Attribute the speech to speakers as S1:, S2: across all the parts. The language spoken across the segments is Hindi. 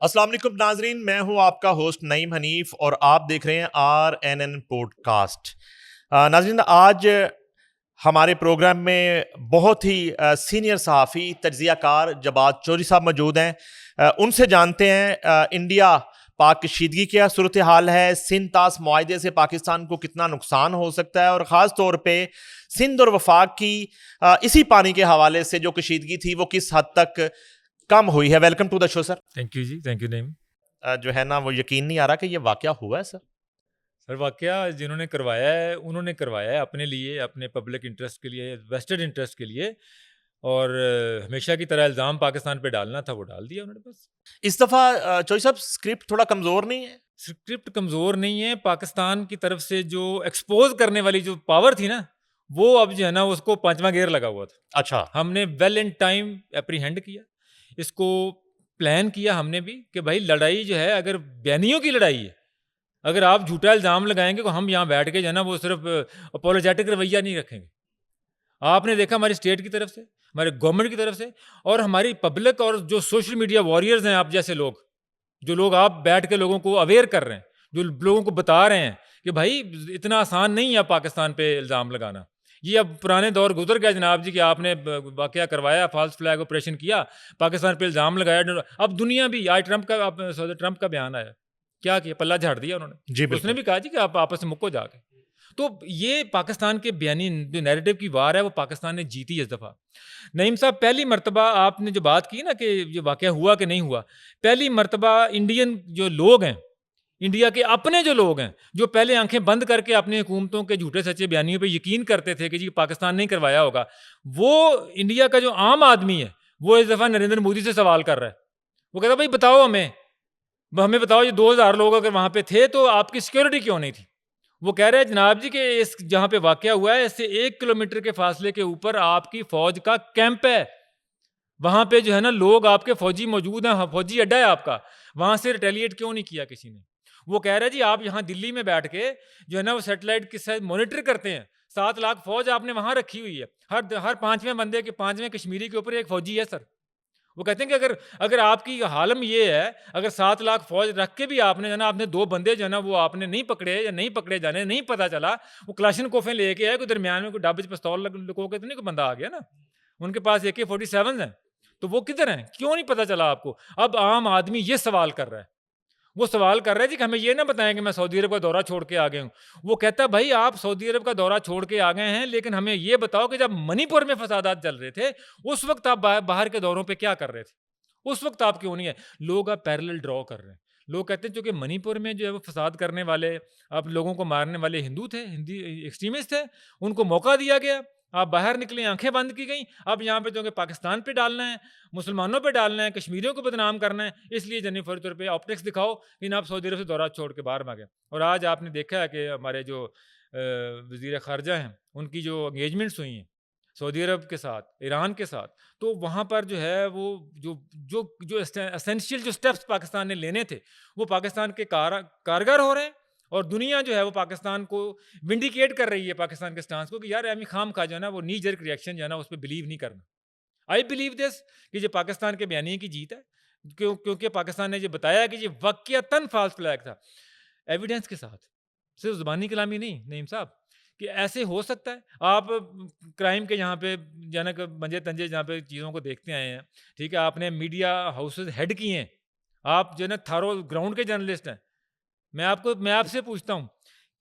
S1: अस्सलाम वालेकुम नाजरीन, मैं हूं आपका होस्ट नईम हनीफ और आप देख रहे हैं RNN पॉडकास्ट। नाजरीन, आज हमारे प्रोग्राम में बहुत ही सीनियर सहाफ़ी तज्ज़ियाकार जवाद चौधरी साहब मौजूद हैं। उनसे जानते हैं इंडिया पाक कशीदगी क्या सूरत हाल है, सिंध तास मुआहदे से पाकिस्तान को कितना नुकसान हो सकता है और ख़ास तौर पे सिंध और वफाक की इसी पानी के हवाले से जो कशीदगी थी वो किस हद तक कम हुई है। Welcome to the show sir.
S2: Thank you ji, thank you name.
S1: जो है ना वो यकीन नहीं आ रहा कि ये वाकया हुआ है सर।
S2: सर वाकया जिन्होंने करवाया है उन्होंने करवाया है अपने लिए, अपने पब्लिक इंटरेस्ट के लिए, वेस्टेड इंटरेस्ट के लिए, और हमेशा की तरह इल्ज़ाम पाकिस्तान पे डालना था वो डाल दिया उन्होंने बस।
S1: इस दफ़ा चौधरी साहब स्क्रिप्ट थोड़ा कमज़ोर नहीं है?
S2: स्क्रिप्ट कमज़ोर नहीं है, पाकिस्तान की तरफ से जो एक्सपोज करने वाली जो पावर थी ना, वो अब जो है ना उसको 5वां गियर लगा हुआ था।
S1: अच्छा।
S2: हमने वेल इन टाइम एप्रीहेंड किया, इसको प्लान किया हमने भी कि भाई लड़ाई जो है अगर बयानियों की लड़ाई है, अगर आप झूठा इल्ज़ाम लगाएंगे तो हम यहाँ बैठ के जो है ना वो सिर्फ अपोलोजेटिक रवैया नहीं रखेंगे। आपने देखा हमारी स्टेट की तरफ से, हमारे गवर्नमेंट की तरफ से, और हमारी पब्लिक और जो सोशल मीडिया वॉरियर्स हैं आप जैसे लोग, जो लोग आप बैठ के लोगों को अवेयर कर रहे हैं, जो लोगों को बता रहे हैं कि भाई इतना आसान नहीं है पाकिस्तान पे इल्ज़ाम लगाना। ये अब पुराने दौर गुजर गया जनाब जी कि आपने वाकया करवाया, फॉल्स फ्लैग ऑपरेशन किया, पाकिस्तान पे इल्ज़ाम लगाया। अब दुनिया भी, आज ट्रंप का बयान आया, क्या किया, पल्ला झाड़ दिया उन्होंने।
S1: जी
S2: उसने
S1: बिल्कुल।
S2: भी कहा जी कि आप आपस में मुक्को जाके। तो ये पाकिस्तान के बयानी जो नैरेटिव की वार है वो पाकिस्तान ने जीती इस दफ़ा। नईम साहब, पहली मर्तबा आपने जो बात की ना कि ये वाकया हुआ कि नहीं हुआ, पहली मर्तबा इंडियन जो लोग हैं, इंडिया के अपने जो लोग हैं, जो पहले आंखें बंद करके अपनी हुकूमतों के झूठे सच्चे बयानियों पे यकीन करते थे कि जी पाकिस्तान नहीं करवाया होगा, वो इंडिया का जो आम आदमी है वो इस दफ़ा नरेंद्र मोदी से सवाल कर रहा है। वो कहता भाई बताओ हमें बताओ, ये 2000 लोग अगर वहाँ पे थे तो आपकी सिक्योरिटी क्यों नहीं थी? वो कह रहे हैं जनाब जी कि इस जहाँ पे वाकया हुआ है इससे 1 किलोमीटर के फासले के ऊपर आपकी फौज का कैंप है, वहाँ पे जो है ना लोग आपके फौजी मौजूद हैं, फौजी अड्डा है आपका, वहाँ से रिटेलिएट क्यों नहीं किया किसी ने? वो कह रहे हैं जी आप यहाँ दिल्ली में बैठ के जो है ना वो सैटेलाइट के साथ मॉनिटर करते हैं, 7 लाख फौज आपने वहाँ रखी हुई है, हर 5वें बंदे के 5वें कश्मीरी के ऊपर एक फौजी है सर। वो कहते हैं कि अगर अगर आपकी हालम ये है, अगर 7 लाख फौज रख के भी आपने जो ना आपने 2 बंदे जो है ना वो आपने नहीं पकड़े या नहीं पकड़े जाने, नहीं पता चला, वो क्लाशनकोफें लेके आए, कोई दरमियान में कोई डब्बे च पिस्तौल लुको के तो नहीं कोई बंदा आ गया ना, उनके पास AK-47 हैं, तो वो किधर हैं? क्यों नहीं पता चला आपको? अब आम आदमी ये सवाल कर रहा है, वो सवाल कर रहा है जी कि हमें ये ना बताएं कि मैं सऊदी अरब का दौरा छोड़ के आ गया हूँ। वो कहता है भाई आप सऊदी अरब का दौरा छोड़ के आ गए हैं, लेकिन हमें ये बताओ कि जब मणिपुर में फसादात चल रहे थे उस वक्त आप बाहर के दौरों पे क्या कर रहे थे? उस वक्त आप क्यों नहीं है? लोग अब पैरेलल ड्रॉ कर रहे हैं। लोग कहते हैं क्योंकि मणिपुर में जो है वो फसाद करने वाले, अब लोगों को मारने वाले हिंदू थे, हिंदी एक्सट्रीमिस्ट थे, उनको मौका दिया गया, आप बाहर निकले, आंखें बंद की गई। अब यहाँ पे जो कि पाकिस्तान पे डालना है, मुसलमानों पे डालना है, कश्मीरियों को बदनाम करना है, इसलिए जन्नी तौर पे ऑप्टिक्स दिखाओ इन आप सऊदी अरब से दौरा छोड़ के बाहर भागे। और आज आपने देखा है कि हमारे जो वज़ीर ख़ारजा हैं उनकी जो एंगेजमेंट्स हुई हैं सऊदी अरब के साथ, ईरान के साथ, तो वहाँ पर जो है वो जो जो जो एसेंशियल जो स्टेप्स पाकिस्तान ने लेने थे वो पाकिस्तान के कारगर हो रहे हैं, और दुनिया जो है वो पाकिस्तान को विंडिकेट कर रही है, पाकिस्तान के स्टांस को, कि यार एमी खाम खा जो है ना वो नी जर्क रिएक्शन जो है ना उस पर बिलीव नहीं करना। आई बिलीव दिस कि ये पाकिस्तान के बयानी की जीत है, क्योंकि पाकिस्तान ने ये बताया कि ये वाकयातन फॉल्स फ्लैग था, एविडेंस के साथ, सिर्फ ज़ुबानी कलामी नहीं नईम साहब, कि ऐसे हो सकता है। आप क्राइम के यहाँ पे जनक मंजे तंजे जहाँ पे चीज़ों को देखते आए हैं, ठीक है, आपने मीडिया हाउसेज हेड किए हैं, आप जो है ना थारो ग्राउंड के जर्नलिस्ट हैं, मैं आपसे पूछता हूँ,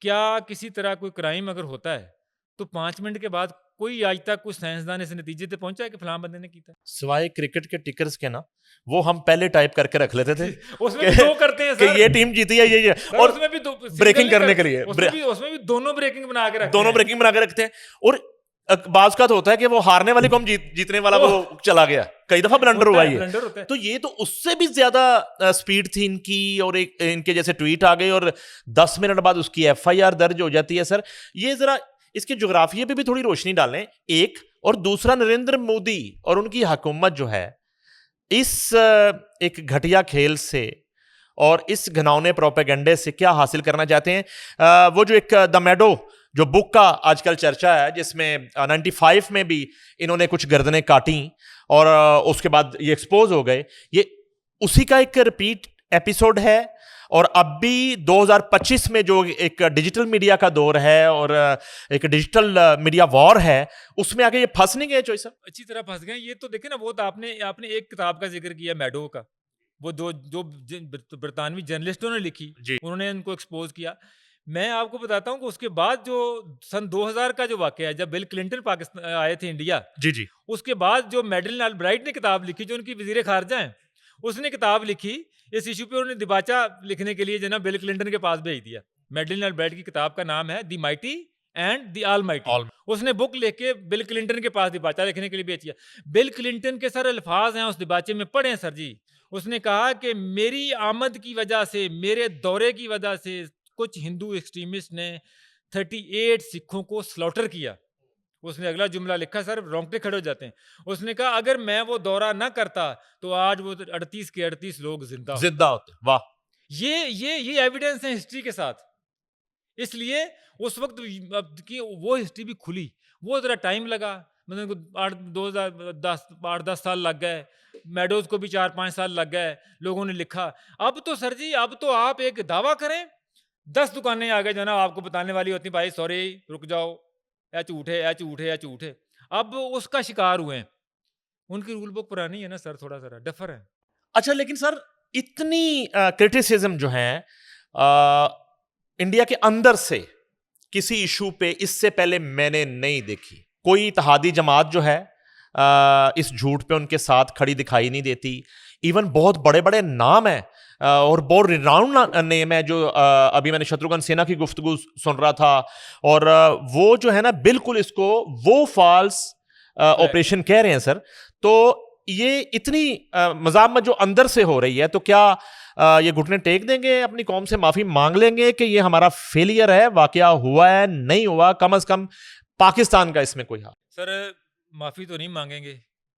S2: क्या किसी तरह कोई क्राइम अगर होता है तो 5 मिनट के बाद कोई आज तक कोई साइंसदान इस नतीजे पे पहुंचा है कि फलां बंदे ने किया था?
S1: सिवाय क्रिकेट के टिकर्स के ना, वो हम पहले टाइप करके रख लेते थे
S2: उसमें भी 2 करते हैं
S1: कि
S2: सर,
S1: ये टीम जीती है, ये
S2: सर
S1: और
S2: उसमें भी
S1: ब्रेकिंग करने के लिए
S2: उसमें भी दोनों ब्रेकिंग बना के रखते
S1: दोनों
S2: हैं।
S1: ब्रेकिंग बना के रखते हैं। और बाज का तो होता है कि वो हारने वाले को हम जीतने वाला वो चला गया, कई दफा ब्लंडर हुआ ये।
S2: ब्लंडर होता है।
S1: तो ये तो उससे भी ज्यादा स्पीड थी इनकी, और एक इनके जैसे ट्वीट आ गए और 10 मिनट बाद उसकी FIR दर्ज हो जाती है। सर ये जरा इसके जोग्राफिया पे भी थोड़ी रोशनी डालें, एक, और दूसरा नरेंद्र मोदी और उनकी हुकूमत जो है इस एक घटिया खेल से और इस घिनौने प्रोपेगेंडे से क्या हासिल करना चाहते हैं। वो जो एक द मेडो जो बुक का आजकल चर्चा है, जिसमें 95 में भी इन्होंने कुछ गर्दनें काटी और उसके बाद ये एक्सपोज हो गए, ये उसी का एक रिपीट एपिसोड है और अब भी 2025 में जो एक डिजिटल मीडिया का दौर है और एक डिजिटल मीडिया वॉर है, उसमें आगे ये फंस नहीं गए चोई साहब?
S2: अच्छी तरह फंस गए। ये तो देखे ना, वो तो आपने आपने एक किताब का जिक्र किया मैडो का, वो दो जो बरतानवी जर्नलिस्टों ने लिखी,
S1: जी
S2: उन्होंने इनको एक्सपोज किया। मैं आपको बताता हूँ कि उसके बाद जो सन 2000 का जो वाकया है, जब बिल क्लिंटन पाकिस्तान आए थे इंडिया,
S1: जी जी
S2: उसके बाद जो मैडलिन ऑलब्राइट ने किताब लिखी, जो उनकी वजीर खारजा हैं, उसने किताब लिखी इस इशू पे। उन्होंने दिबाचा लिखने के लिए जो ना बिल क्लिंटन के पास भेज दिया। मैडलिन ऑलब्राइट की किताब का नाम है the mighty and the almighty.
S1: All
S2: उसने बुक लिख के बिल क्लिंटन के पास दिबाचा लिखने के लिए भेज दिया। बिल क्लिंटन के सर अल्फाज हैं उस दिबाचे में, पढ़े सर जी। उसने कहा कि मेरी आमद की वजह से, मेरे दौरे की वजह से कुछ हिंदू एक्सट्रीमिस्ट ने 38 सिखों को स्लॉटर किया। उसने अगला जुमला लिखा, सर रोंगटे खड़े हो जाते हैं। उसने कहा अगर मैं वो दौरा ना करता तो आज वो 38 के 38 लोग जिंदा होते।
S1: जिद्दा होते, वाह।
S2: ये एविडेंस है हिस्ट्री के साथ। इसलिए उस वक्त अब की वो हिस्ट्री भी खुली, वो जरा टाइम लगा, मतलब 8-10 साल लग गए। मेडोज को भी 4-5 साल लग गए, लोगों ने लिखा। अब तो सर जी, अब तो आप एक दावा करें, 10 दुकानें आगे जो ना आपको बताने वाली होती, भाई सॉरी रुक जाओ, या झूठे या झूठे या झूठे। अब उसका शिकार हुए हैं। उनकी रूल बुक पुरानी है ना सर, थोड़ा सा डफर है।
S1: अच्छा, लेकिन सर इतनी क्रिटिसिज्म जो है इंडिया के अंदर से किसी इशू पे इससे पहले मैंने नहीं देखी। कोई इत्तेहादी जमात जो है इस झूठ पे उनके साथ खड़ी दिखाई नहीं देती। इवन बहुत बड़े बड़े नाम हैं और बहुत रिनाउंड नेम है जो अभी मैंने शत्रुघ्न सिन्हा की गुफ्तगू सुन रहा था, और वो जो है ना बिल्कुल इसको वो फॉल्स ऑपरेशन कह रहे हैं सर। तो ये इतनी मज़ामत जो अंदर से हो रही है, तो क्या ये घुटने टेक देंगे, अपनी कौम से माफी मांग लेंगे कि ये हमारा फेलियर है, वाकया हुआ है नहीं हुआ, कम से कम पाकिस्तान का इसमें कोई हाथ?
S2: सर माफ़ी तो नहीं मांगेंगे,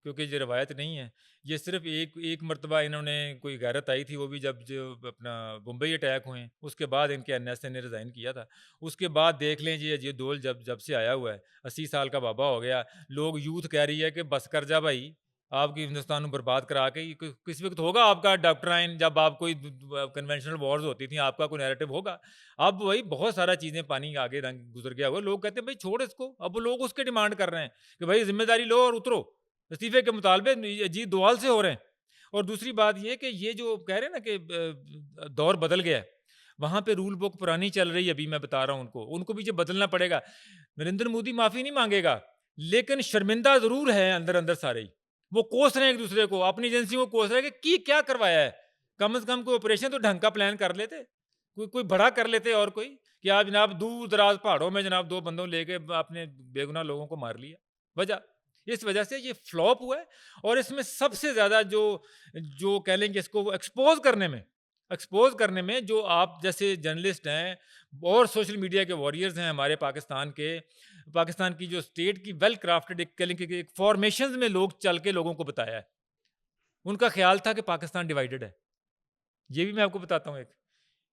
S2: क्योंकि ये रवायत नहीं है। ये सिर्फ एक मर्तबा इन्होंने कोई गैरत आई थी, वो भी जब जो अपना मुंबई अटैक हुए, उसके बाद इनके एनएसए ने रिज़ाइन किया था। उसके बाद देख लें जी, ये दौर जब जब से आया हुआ है, 80 साल का बाबा हो गया। लोग यूथ कह रही है कि बस कर जा भाई, आपकी हिंदुस्तान को बर्बाद करा के। किस वक्त होगा आपका डॉक्ट्राइन, जब आप कोई कन्वेंशनल वॉर्स होती थी, आपका कोई नैरेटिव होगा। अब वही बहुत सारा चीज़ें पानी आगे रंग गुजर गया हुआ। लोग कहते हैं भाई छोड़ इसको। अब वो लोग उसके डिमांड कर रहे हैं कि भाई जिम्मेदारी लो और उतरो। इस्तीफे के मुतालबे अजीत दोवाल से हो रहे हैं। और दूसरी बात ये कि ये जो कह रहे हैं ना कि दौर बदल गया है, वहाँ पे रूल बुक पुरानी चल रही है। अभी मैं बता रहा हूँ उनको भी जो बदलना पड़ेगा। नरेंद्र मोदी माफ़ी नहीं मांगेगा, लेकिन शर्मिंदा ज़रूर है अंदर अंदर सारे ही। वो कोस रहे हैं एक दूसरे को, अपनी एजेंसी को कोस रहे हैं कि क्या करवाया है। कम से कम कोई ऑपरेशन तो ढंग का प्लान कर लेते, कोई कोई बड़ा कर लेते। और कोई कि आप जनाब दूर दराज पहाड़ों में जनाब 2 बंदों लेके आपने बेगुनाह लोगों को मार लिया। वजह इस वजह से ये फ्लॉप हुआ है। और इसमें सबसे ज़्यादा जो जो कह लेंगे इसको एक्सपोज करने में जो आप जैसे जर्नलिस्ट हैं और सोशल मीडिया के वॉरियर्स हैं हमारे पाकिस्तान की जो स्टेट की वेल क्राफ्टेड एक कह लेंगे कि एक फॉर्मेशंस में लोग चल के लोगों को बताया है। उनका ख्याल था कि पाकिस्तान डिवाइडेड है। ये भी मैं आपको बताता हूँ एक,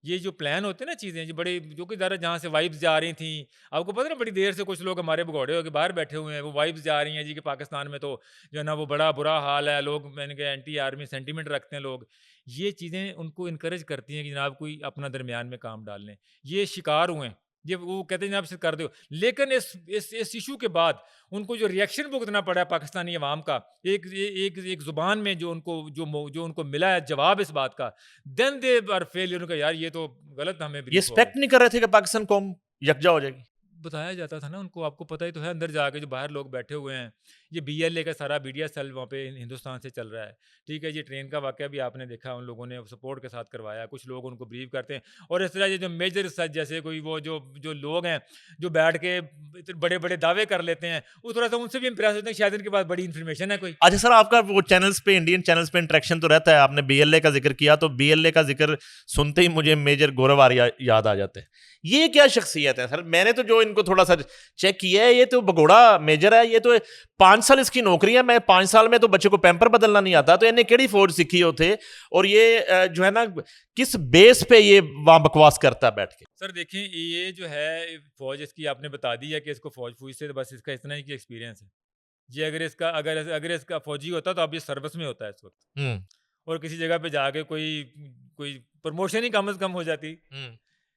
S2: ये जो प्लान होते हैं ना चीज़ें जो बड़े जो कि ज़रा जहाँ से वाइब्स जा रही थी, आपको पता है ना, बड़ी देर से कुछ लोग हमारे भगौड़े होकर बाहर बैठे हुए हैं, वो वाइब्स जा रही हैं जी कि पाकिस्तान में तो जो है ना वो बड़ा बुरा हाल है, लोग मैंने कहा एंटी आर्मी सेंटीमेंट रखते हैं लोग। ये चीज़ें उनको इनकरेज करती हैं कि जनाब कोई अपना दरमियान में काम डाल लें। ये शिकार हुए हैं, ये वो कहते हैं जनाब से कर दो। लेकिन इस इशू के बाद उनको जो रिएक्शन भुगतना पड़ा है पाकिस्तानी अवाम का, एक ज़ुबान में जो उनको मिला है जवाब इस बात का, देन दे आर फेलियर। उनका यार ये तो गलत हमें
S1: ये
S2: ब्रीफ हो गया।
S1: एक्सपेक्ट नहीं कर रहे थे कि पाकिस्तान कौम यकजा हो जाएगी?
S2: बताया जाता था ना उनको, आपको पता ही तो है, अंदर जाके जो बाहर लोग बैठे हुए हैं। ये बीएलए का सारा मीडिया सेल वहाँ पे हिंदुस्तान से चल रहा है, ठीक है। ये ट्रेन का वाकया भी आपने देखा, उन लोगों ने सपोर्ट के साथ करवाया। कुछ लोग उनको ब्रीफ करते हैं। और इस तरह ये जो मेजर सच जैसे कोई वो जो जो लोग हैं जो बैठ के बड़े बड़े दावे कर लेते हैं, वो थोड़ा सा उनसे भी इंप्रेस होते हैं, शायद इनके पास बड़ी इन्फॉर्मेशन है कोई।
S1: अच्छा सर, आपका वो चैनल्स पे, इंडियन चैनल्स पे इंटरेक्शन तो रहता है। आपने बीएलए का जिक्र किया, तो बीएलए का जिक्र सुनते ही मुझे मेजर गौरव आर्या याद आ जाते हैं। ये क्या शख्सियत है सर? मैंने तो जो इनको थोड़ा सा चेक किया है, ये तो भगोड़ा मेजर है। ये तो 5 साल इसकी नौकरी है। मैं 5 साल में तो बच्चे को पैम्पर बदलना नहीं आता, तो इन्हें केड़ी फौज सीखी होते। और ये जो है ना किस बेस पे ये वहां बकवास करता है बैठ के?
S2: सर देखें, ये जो है फौज इसकी आपने बता दी है कि इसको फौज से तो बस इसका इतना ही कि एक्सपीरियंस है। ये अगर इसका फौजी होता तो अब ये सर्विस में होता है इस वक्त। और किसी जगह पे जाके कोई प्रमोशन ही कम से कम हो जाती।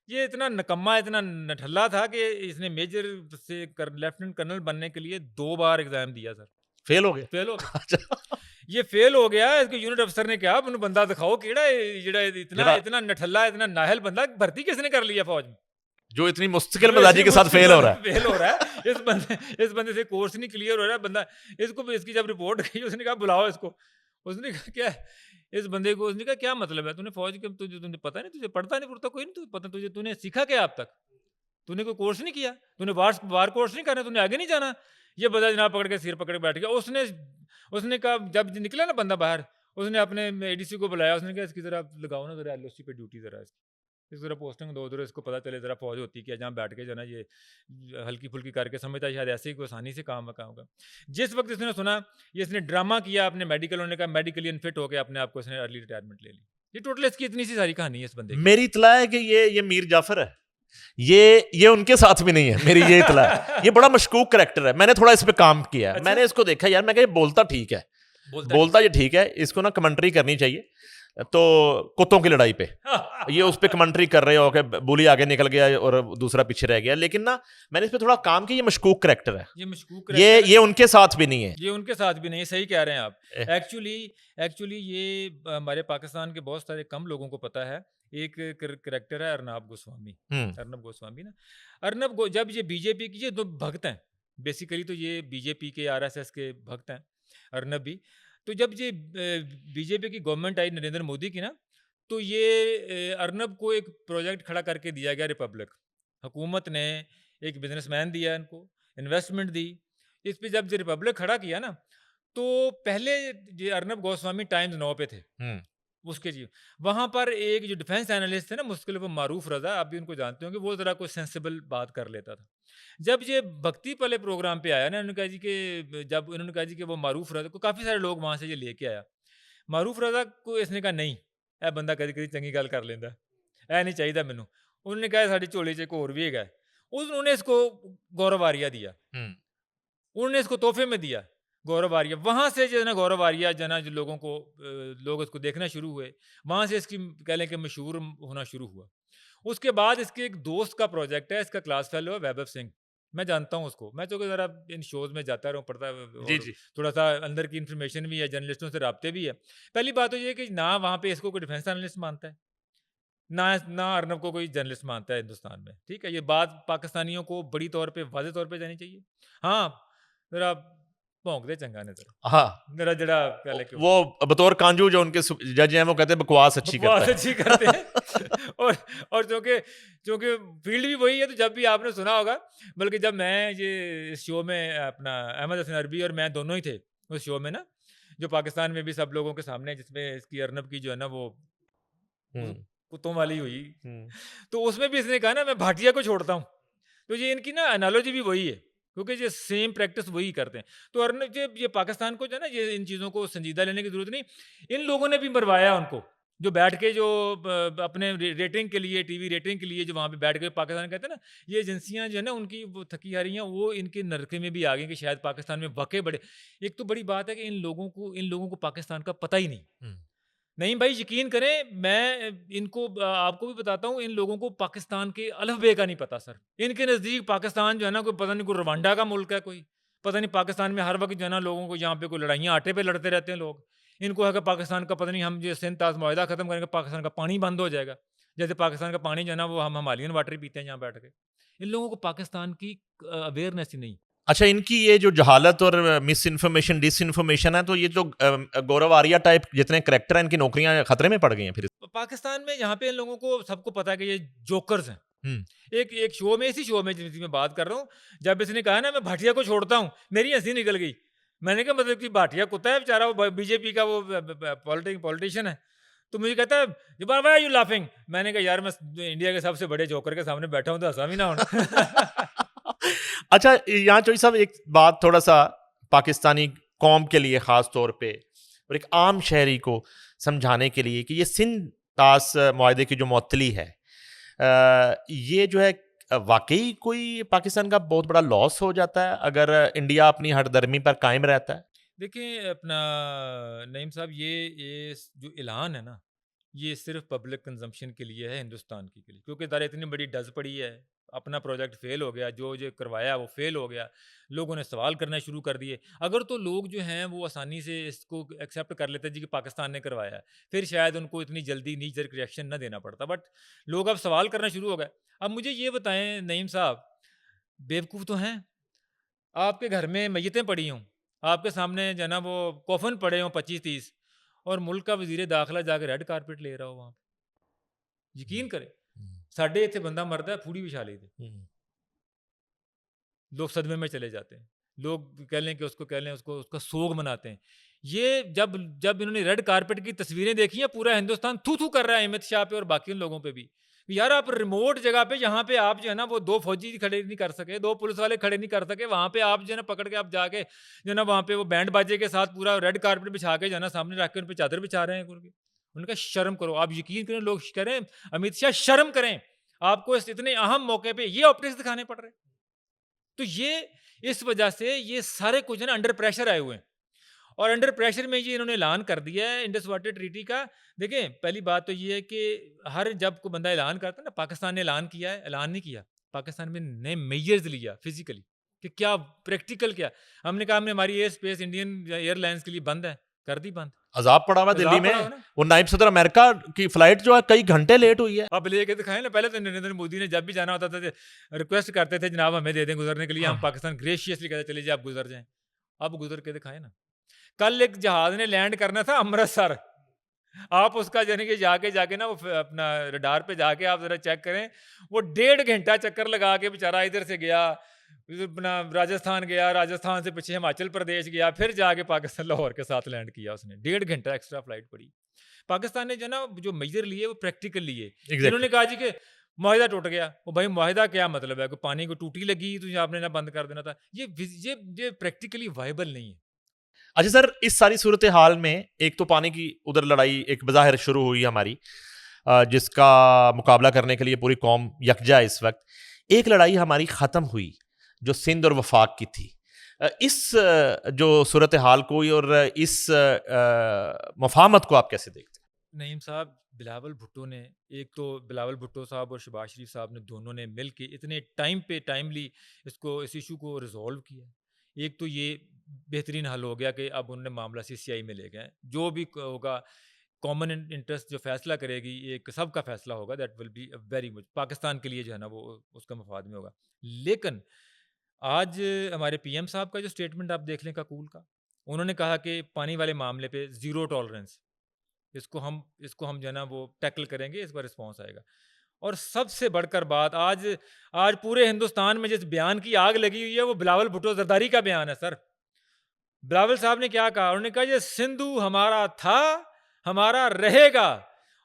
S2: ये इतना निकम्मा, इतना नठल्ला था कि इसने मेजर से लेफ्टिनेंट कर्नल बनने के लिए 2 बार एग्जाम दिया सर,
S1: फेल हो गया।
S2: फेल हो गया।
S1: अच्छा।
S2: ये फेल हो गया। इसके यूनिट अफसर ने कहा उन्हें बंदा दिखाओ केड़ा जेड़ा इतना
S1: जेड़ा-
S2: इतना नठल्ला, इतना नाहल बंदा भर्ती किसने कर लिया फौज में,
S1: जो इतनी मुस्तकिल मिजाजी के साथ फेल हो रहा है।
S2: फेल हो रहा है। इस बंदे से कोर्स नहीं क्लियर हो रहा है बंदा। इसकी जब रिपोर्ट गई उसने कहा बुलाओ इसको। उसने कहा क्या इस बंदे को, उसने कहा क्या मतलब है, तूने फौज के तुझे पता नहीं, तुझे पढ़ता नहीं पढ़ता कोई नहीं, तुझे पता, तूने सीखा क्या अब तक, तूने कोई कोर्स नहीं किया, तूने वार कोर्स नहीं करना, तूने आगे नहीं जाना। ये बंदा जनाब पकड़ के सिर पकड़ के बैठ गया। उसने कहा जब निकला ना बंदा बाहर, उसने अपने एडीसी को बुलाया। उसने कहा इसकी जरा लगाओ ना जरा एलओसी पे ड्यूटी, जरा इस तरह पोस्टिंग दो उधर, इसको पता चले जरा फौज होती क्या, जहाँ बैठ के जो ना ये हल्की फुल्की करके समझता है शायद ऐसे ही कोई आसानी से काम होगा। जिस वक्त इसने सुना ये इसने ड्रामा किया अपने मेडिकल होने का, मेडिकली अनफिट होकर अपने आप को इसने अर्ली रिटायरमेंट ले ली। ये टोटल इसकी इतनी सी सारी कहानी है इस बंदे की।
S1: मेरी इतला है कि ये मीर जाफर है, ये उनके साथ भी नहीं है, मेरी ये इतला है। ये बड़ा मशकूक करैक्टर है, मैंने थोड़ा इस पे काम किया है।
S2: अच्छा?
S1: मैंने इसको देखा यार, मैं कहा ये बोलता ठीक है, बोलता ये ठीक है, इसको ना कमेंट्री करनी चाहिए। तो कुत्तों की लड़ाई पे ये उस पे कमेंट्री कर रहे हो कि बुली आगे निकल गया और दूसरा पीछे रह गया, लेकिन ना मैंने इस पे थोड़ा काम किया। ये मशकूक करैक्टर है,
S2: ये मशकूक
S1: ये उनके साथ भी नहीं है,
S2: ये उनके साथ भी नहीं है। सही कह रहे हैं आप। एक्चुअली ये हमारे पाकिस्तान के बहुत सारे कम लोगों को पता है। एक करैक्टर है अर्नब गोस्वामी। अर्नब गोस्वामी ना, जब ये बीजेपी की, ये दो भक्त हैं बेसिकली, तो ये बीजेपी के आरएसएस के भक्त हैं अर्नब भी। तो जब ये बीजेपी की गवर्नमेंट आई नरेंद्र मोदी की ना, तो ये अर्नब को एक प्रोजेक्ट खड़ा करके दिया गया रिपब्लिक। हुकूमत ने एक बिजनेसमैन दिया, इनको इन्वेस्टमेंट दी। इस पे जब ये रिपब्लिक खड़ा किया ना, तो पहले ये अर्नब गोस्वामी टाइम्स 9 पे थे उसके जी। वहाँ पर एक जो डिफेंस एनालिस्ट थे ना मुश्किल वो मारूफ रजा, आप भी उनको जानते होंगे, वो ज़रा कोई सेंसिबल बात कर लेता था। जब ये भक्ति पले प्रोग्राम पे आया ना, उन्होंने कहा जी कि जब उन्होंने कहा जी कि वो मारूफ रजा को काफ़ी सारे लोग वहाँ से ये लेके आया। मारूफ रजा को इसने कहा नहीं, ए बंदा कभी कभी चंगी गल कर लेंदा, ए नहीं चाहिए मैनू। उन्होंने कहा साड़ी झोली च एक होर भी है। उन्होंने इसको गौरव आर्या दिया, उन्होंने इसको तोहफे में दिया गौरव आर्या। वहाँ से जो है ना गौरव आर्या जो ना, जो लोग इसको देखना शुरू हुए, वहाँ से इसकी कह लें कि मशहूर होना शुरू हुआ। उसके बाद इसके एक दोस्त का प्रोजेक्ट है, इसका क्लास फेलो है वैभव सिंह, मैं जानता हूँ उसको, मैं चूँकि ज़रा इन शोज़ में जाता रहूँ, पढ़ता
S1: जी,
S2: और
S1: जी।
S2: थोड़ा सा अंदर की इन्फॉर्मेशन भी है, जर्नलिस्टों से राब्ते भी है। पहली बात तो ये है कि ना वहाँ पे इसको कोई डिफेंस एनालिस्ट मानता है, ना अर्नब को कोई जर्नलिस्ट मानता है हिंदुस्तान में। ठीक है, ये बात पाकिस्तानियों को बड़ी तौर पे वाज़ेह तौर पे जानी चाहिए। हाँ, ज़रा भौंक दे चंगा ने ज़रा,
S1: हाँ,
S2: मेरा जड़ा कह ले
S1: वो बतौर कांजू जो उनके जज हैं वो कहते हैं बकवास अच्छी करता
S2: बकवास
S1: है।
S2: अच्छी करते हैं। और चूँकि फील्ड भी वही है, तो जब भी आपने सुना होगा, बल्कि जब मैं ये इस शो में अपना अहमद हसन अरबी और मैं दोनों ही थे उस शो में ना, जो पाकिस्तान में भी सब लोगों के सामने, जिसमें इसकी अर्नब की जो है ना वो कुत्तों वाली हुई, तो उसमें भी इसने कहा ना मैं भाटिया को छोड़ता हूँ। तो ये इनकी ना एनालॉजी भी वही है, क्योंकि ये सेम प्रैक्टिस वही करते हैं। तो अर्नब ये पाकिस्तान को जो है ना, ये इन चीज़ों को संजीदा लेने की ज़रूरत नहीं। इन लोगों ने भी मरवाया उनको, जो बैठ के जो अपने रेटिंग के लिए, टीवी रेटिंग के लिए जो वहाँ पे बैठ के पाकिस्तान कहते हैं ना, ये एजेंसियाँ जो है ना उनकी वो थकी हारी हैं, वो इनके नरके में भी आ गई कि शायद पाकिस्तान में वाकई बड़े। एक तो बड़ी बात है कि इन लोगों को पाकिस्तान का पता ही नहीं। नहीं भाई, यकीन करें, मैं इनको आपको भी बताता हूँ, इन लोगों को पाकिस्तान के अलफ़बे का नहीं पता सर। इनके नज़दीक पाकिस्तान जो है ना, कोई पता नहीं कोई रवांडा का मुल्क है, कोई पता नहीं पाकिस्तान में हर वक्त जो है ना लोगों को यहाँ पे कोई लड़ाइयाँ आटे पे लड़ते रहते हैं लोग। इनको है कि पाकिस्तान का पता नहीं, हम जो सिंध ताज़ मुआहदा ख़त्म करेंगे पाकिस्तान का पानी बंद हो जाएगा, जैसे पाकिस्तान का पानी जो है ना वो हम हिमालयन वाटर पीते हैं यहाँ बैठ के। इन लोगों को पाकिस्तान की अवेयरनेस ही नहीं।
S1: अच्छा, इनकी ये जो जहालत और मिस इन्फॉर्मेशन, डिस इन्फॉर्मेशन है, तो ये जो गौरव आर्या टाइप जितने करैक्टर हैं, इनकी नौकरियां खतरे में पड़ गई हैं फिर।
S2: पाकिस्तान में यहाँ पे इन लोगों को सबको पता है कि ये जोकर्स हैं। एक शो में, इसी शो में जिसकी मैं बात कर रहा हूँ, जब इसने कहा ना मैं भाटिया को छोड़ता हूँ, मेरी हंसी निकल गई। मैंने कहा मतलब कि भाटिया कुत्ता है बेचारा, वो बीजेपी का वो पॉलिटिशियन है। तो मुझे कहता है व्हाई आर यू लाफिंग। मैंने कहा यार मैं इंडिया के सबसे बड़े जोकर के सामने बैठा हूँ, तो हंसा भी ना होना।
S1: अच्छा, यहाँ चौधरी साहब एक बात थोड़ा सा पाकिस्तानी कौम के लिए ख़ास तौर पे और एक आम शहरी को समझाने के लिए कि ये सिंध तास मुआहदे की जो मुअत्तली है, ये जो है वाकई कोई पाकिस्तान का बहुत बड़ा लॉस हो जाता है अगर इंडिया अपनी हठधर्मी पर कायम रहता है।
S2: देखें अपना नईम साहब, ये जो ऐलान है ना, ये सिर्फ पब्लिक कंजम्पशन के लिए है, हिंदुस्तान के लिए, क्योंकि दारा इतनी बड़ी डज पड़ी है, अपना प्रोजेक्ट फेल हो गया, जो करवाया वो फेल हो गया, लोगों ने सवाल करना शुरू कर दिए। अगर तो लोग जो हैं वो आसानी से इसको एक्सेप्ट कर लेते हैं जी कि पाकिस्तान ने करवाया है, फिर शायद उनको इतनी जल्दी नी जर्क रिएक्शन न देना पड़ता, बट लोग अब सवाल करना शुरू हो गए। अब मुझे ये बताएं नईम साहब, बेवकूफ़ तो हैं, आपके घर में मैयतें पड़ी हों, आपके सामने जो है ना वो कफन पड़े हों 25-30, और मुल्क का वजीर दाखिला जाके रेड कारपेट ले रहा हो वहाँ पे, यकीन करें। साढ़े इतने बंदा मरदा है, फूड़ी बिछा ली थी, लोग सदमे में चले जाते हैं, लोग कह लें कि उसको कह लें उसको उसका सोग मनाते हैं। ये जब जब इन्होंने रेड कारपेट की तस्वीरें देखी हैं, पूरा हिंदुस्तान थू थू कर रहा है अमित शाह पे और बाकी उन लोगों पे भी। यार आप रिमोट जगह पे, यहाँ पे आप जो है ना वो 2 फौजी खड़े नहीं कर सके, 2 पुलिस वाले खड़े नहीं कर सके, वहाँ पे आप जो है ना पकड़ के आप जाके जो है ना वहाँ पे वो बैंड बाजे के साथ पूरा रेड कारपेट बिछा के जो है ना सामने रख के उन पे चादर बिछा रहे हैं करके। उनका शर्म करो, आप यकीन करें, लोग करें, अमित शाह शर्म करें, आपको इस इतने अहम मौके पे ये ऑप्टिक्स दिखाने पड़ रहे हैं। तो ये इस वजह से ये सारे कुछ है ना अंडर प्रेशर आए हुए हैं, और अंडर प्रेशर में ये इन्होंने ऐलान कर दिया है इंडस वाटर ट्रीटी का। देखें, पहली बात तो ये है कि हर जब कोई बंदा ऐलान करता है ना, पाकिस्तान ने ऐलान किया है, ऐलान नहीं किया, पाकिस्तान में ने मेजर्स लिया फिजिकली कि क्या प्रैक्टिकल क्या। हमने कहा हमने हमारी एयर स्पेस इंडियन एयरलाइंस के लिए बंद है, कर दी बंद।
S1: अजाब पड़ा हुआ दिल्ली
S2: अजाब
S1: में,
S2: पड़ा हुआ ना।
S1: वो नायब सदर अमेरिका की फ्लाइट जो है कई घंटे लेट हुई है।
S2: अब लेके दिखाएं ना, पहले तो नरेंद्र मोदी ने जब भी जाना होता था रिक्वेस्ट करते थे जनाब हमें दे दें गुजरने के लिए, हम
S1: हाँ।
S2: पाकिस्तान ग्रेशियसली कहते चले जाए आप गुजर जाएं। अब गुजर के दिखाएं ना। कल एक जहाज ने लैंड करना था अमृतसर, आप उसका जाने के जाके जाके ना वो अपना रडार पे जाके आप जरा चेक करें, वो 1.5 घंटा चक्कर लगा के बेचारा इधर से गया, इधर अपना राजस्थान गया, राजस्थान से पीछे हिमाचल प्रदेश गया, फिर जाके पाकिस्तान लाहौर के साथ लैंड किया उसने। 1.5 घंटा एक्स्ट्रा फ्लाइट पड़ी। पाकिस्तान ने जो ना जो मेजर लिए वो प्रैक्टिकल लिए। इन्होंने कहा जी कि मुआहिदा टूट गया, वो भाई मुआहिदा क्या मतलब है, कोई पानी को टूटी लगी तो आपने ना बंद कर देना था, ये प्रैक्टिकली वायबल नहीं है।
S1: अच्छा सर, इस सारी सूरत हाल में एक तो पानी की उधर लड़ाई एक बज़ाहिर शुरू हुई हमारी, जिसका मुकाबला करने के लिए पूरी कौम यकजा है इस वक्त। एक लड़ाई हमारी ख़त्म हुई जो सिंध और वफाक की थी। इस जो सूरत हाल को और इस मफाहमत को आप कैसे देखते हैं?
S2: नईम साहब, बिलावल भुट्टो ने, एक तो बिलावल भुट्टो साहब और शहबाज शरीफ साहब ने दोनों ने मिल के इतने टाइमली इस इशू को रिजॉल्व किया। एक तो ये बेहतरीन हल हो गया कि अब उन्होंने मामला CCI में ले गए, जो भी होगा कॉमन इंटरेस्ट जो फैसला करेगी, एक सबका फैसला होगा, that will be very much Pakistan के लिए जो है ना वो उसका मफाद में होगा। लेकिन आज हमारे PM साहब का जो स्टेटमेंट आप देख लें काकूल का, उन्होंने कहा कि पानी वाले मामले पे ज़ीरो टॉलरेंस, इसको हम जो है ना वो टैकल करेंगे, इस पर रिस्पॉन्स आएगा। और सबसे बढ़कर बात, आज पूरे हिंदुस्तान में जिस बयान की आग लगी हुई है वो बिलावल भुट्टो जरदारी का बयान है सर। बिलावल साहब ने क्या कहा, उन्होंने कहा ये सिंधु हमारा था, हमारा रहेगा,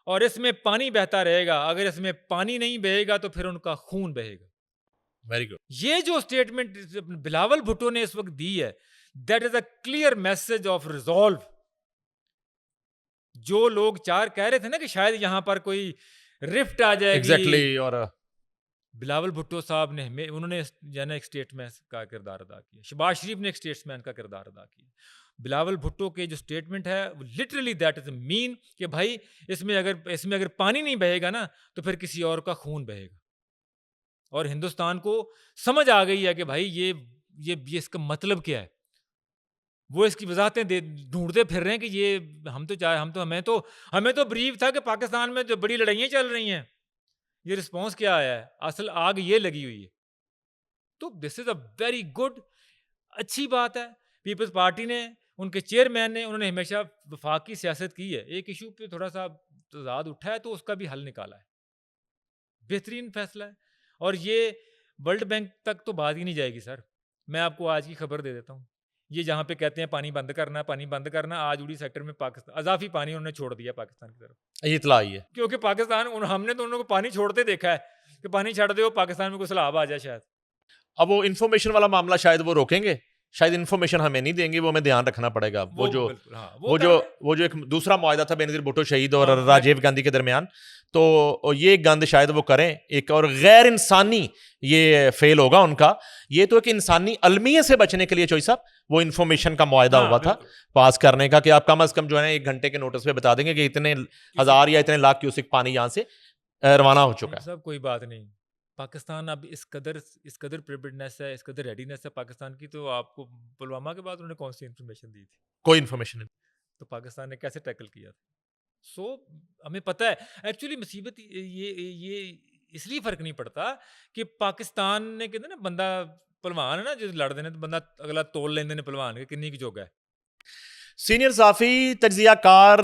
S2: और इसमें पानी बहता रहेगा, अगर इसमें पानी नहीं बहेगा तो फिर उनका खून बहेगा।
S1: Very good.
S2: ये जो स्टेटमेंट बिलावल भुट्टो ने इस वक्त दी है, that is a clear message of resolve. जो लोग कह रहे थे ना कि शायद यहां पर कोई रिफ्ट आ जाएगी,
S1: एग्जैक्टली। और
S2: बिलावल भुट्टो साहब ने उन्होंने जाना एक स्टेटमैन का किरदार अदा किया, शहबाज शरीफ ने एक स्टेटमैन का किरदार अदा किया। बिलावल भुट्टो के जो स्टेटमेंट है लिटरली दैट इज मीन कि भाई इसमें अगर पानी नहीं बहेगा ना तो फिर किसी और का खून बहेगा। और हिंदुस्तान को समझ आ गई है कि भाई ये इसका मतलब क्या है। वो इसकी वजाहतें ढूंढते फिर रहे हैं कि ये हमें तो ब्रीफ था कि पाकिस्तान में जो बड़ी लड़ाइयाँ चल रही हैं, ये रिस्पॉन्स क्या आया है, असल आग ये लगी हुई है। तो this is a very good, अच्छी बात है। पीपल्स पार्टी ने, उनके चेयरमैन ने, उन्होंने हमेशा वफाक की सियासत की है, एक इशू पे थोड़ा सा तजाद उठा है तो उसका भी हल निकाला है, बेहतरीन फैसला है। और ये वर्ल्ड बैंक तक तो बात ही नहीं जाएगी सर। मैं आपको आज की खबर दे देता हूँ, ये जहाँ पे कहते हैं पानी बंद करना, आज उड़ी सेक्टर में पाकिस्तान अजाफी पानी उन्होंने छोड़ दिया पाकिस्तान की तरफ।
S1: ये इतला आई है
S2: क्योंकि हमने तो उनको पानी छोड़ते देखा है कि पानी छड़ दो, पाकिस्तान में कुछ सैलाब आ जाए शायद।
S1: अब वो इन्फॉर्मेशन वाला मामला शायद वो रोकेंगे, शायद इन्फॉर्मेशन हमें नहीं देंगे, वो हमें ध्यान रखना पड़ेगा। वो जो एक दूसरा मुआहदा था बेनजीर भुट्टो शहीद और राजीव गांधी के दरमियान, तो ये गंद शायद वो करें, एक और गैर इंसानी ये फेल होगा उनका। ये तो एक इंसानी अलमियत से बचने के लिए चौधरी साहब वो इन्फॉर्मेशन का मुआहदा
S2: हाँ,
S1: हुआ था
S2: बिल्कुल।
S1: पास करने का कि आप कम से कम जो है ना 1 घंटे के नोटिस पे बता देंगे कि इतने हजार या इतने लाख क्यूसिक पानी यहाँ से रवाना हो चुका है।
S2: सब कोई बात नहीं। पाकिस्तान अब इस कदर प्रिपेयर्डनेस है, इस कदर रेडीनेस है पाकिस्तान की, तो आपको पुलवामा के बाद उन्होंने कौन सी इन्फॉर्मेशन दी थी?
S1: कोई इन्फॉर्मेशन नहीं।
S2: तो पाकिस्तान ने कैसे टैकल किया था? सो हमें पता है एक्चुअली मुसीबत ये इसलिए फर्क नहीं पड़ता कि पाकिस्तान ने कहते ना बंदा पहलवान है ना जो लड़ते हैं तो बंदा अगला तोल लेंदे ने पहलवान के किन्नी की जोगा है।
S1: सीनियर साफी तज्जियाकार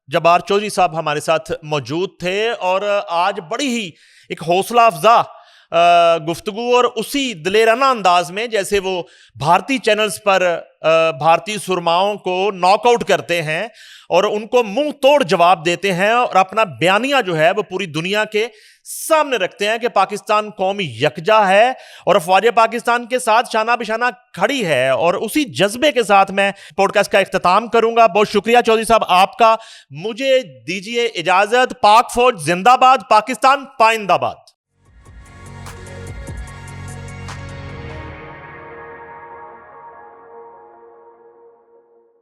S1: जब्बार चौधरी साहब हमारे साथ मौजूद थे और आज बड़ी ही एक हौसला अफजा गुफ्तगू और उसी दिलेराना अंदाज में जैसे वो भारतीय चैनल्स पर भारतीय सुरमाओं को नॉकआउट करते हैं और उनको मुंह तोड़ जवाब देते हैं और अपना बयानिया जो है वो पूरी दुनिया के सामने रखते हैं कि पाकिस्तान कौमी यकजा है और अफवाज पाकिस्तान के साथ शाना बिशाना खड़ी है। और उसी जज्बे के साथ मैं पॉडकास्ट का इख्तिताम करूंगा। बहुत शुक्रिया चौधरी साहब आपका। मुझे दीजिए इजाजत। पाक फौज जिंदाबाद, पाकिस्तान पाइंदाबाद।